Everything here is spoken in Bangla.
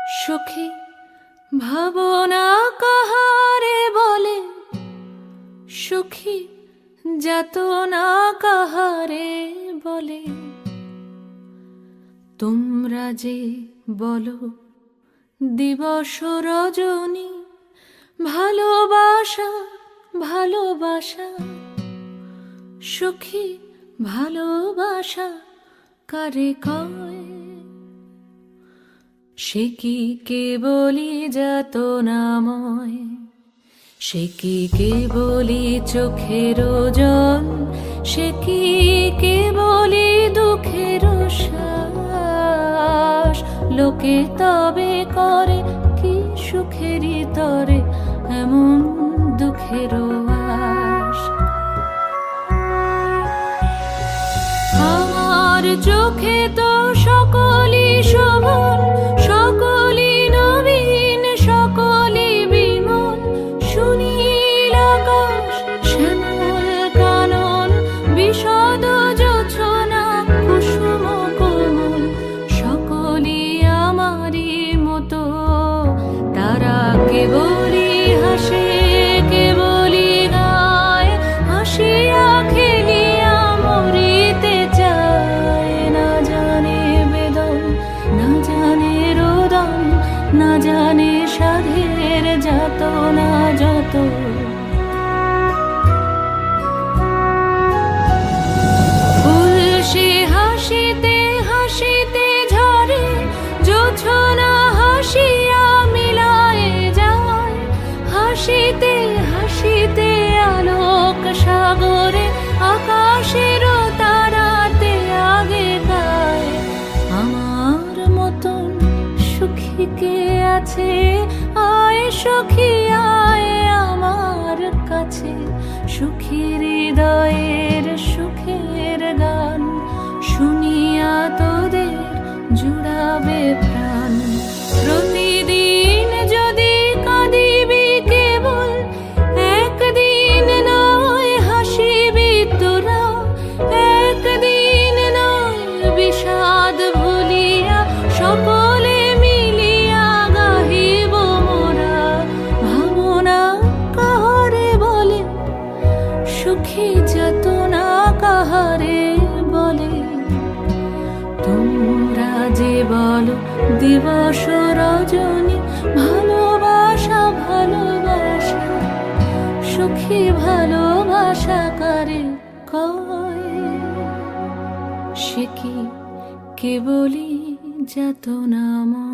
সুখী ভাবনা কাহারে বলে, সুখী যাতনা কাহারে বলে। তোমরা যে বলো দিবস রজনী, ভালোবাসা ভালোবাসা, সুখী ভালোবাসা কারে কয়? সে কি কেবলি যাতনাময়, সে কি কেবলি চোখের জল, সে কি কেবলি দুঃখের শ্বাস? লোকে তবে করে কি সুখেরই তরে এমন দুঃখের আশ? আমার চোখে তো সকলই শোভন, সকলই নবীন, সকলই বিমল। সুনীল আকাশ, শ্যামল কানন, বিশদ জোছনা, কুসুম কোমল, সকলই আমারই মতো। তারা কেবলই হাসে, কেবলই গায়, হাসিয়া খেলিয়া মরিতে চায়। না জানে বেদন, না জানে রোদন, না জানে সাধের যাতনা যত। ফুল সে হাসিতে হাসিতে ঝরে, জোছনা হাসিয়া মিলায়ে যায়। হাসিতে হাসিতে আলোক সাগরে, আকাশের তারাতে আগে গায়। আমার মতন সুখী কে আছে? আয় সখী আয় আমার কাছে, সুখী হৃদয়ের সুখের গান শুনিয়া তোদের জুড়াবে প্রাণ। প্রতিদিন যদি কাঁদিবি কেবল, একদিন নয় হাসিবি তোরা। একদিন নয় বিষাদ ভুলিয়া, সকলে মিলিয়া গাহিব মোরা। ভাবনা কাহারে বলে, সুখী যাতনা কাহারে বলে। তোমরা যে বলো দিবস রজনী, ভালোবাসা ভালোবাসা, সুখী ভালোবাসা কারে কয়? সে কি কেবলি যাতনাময়।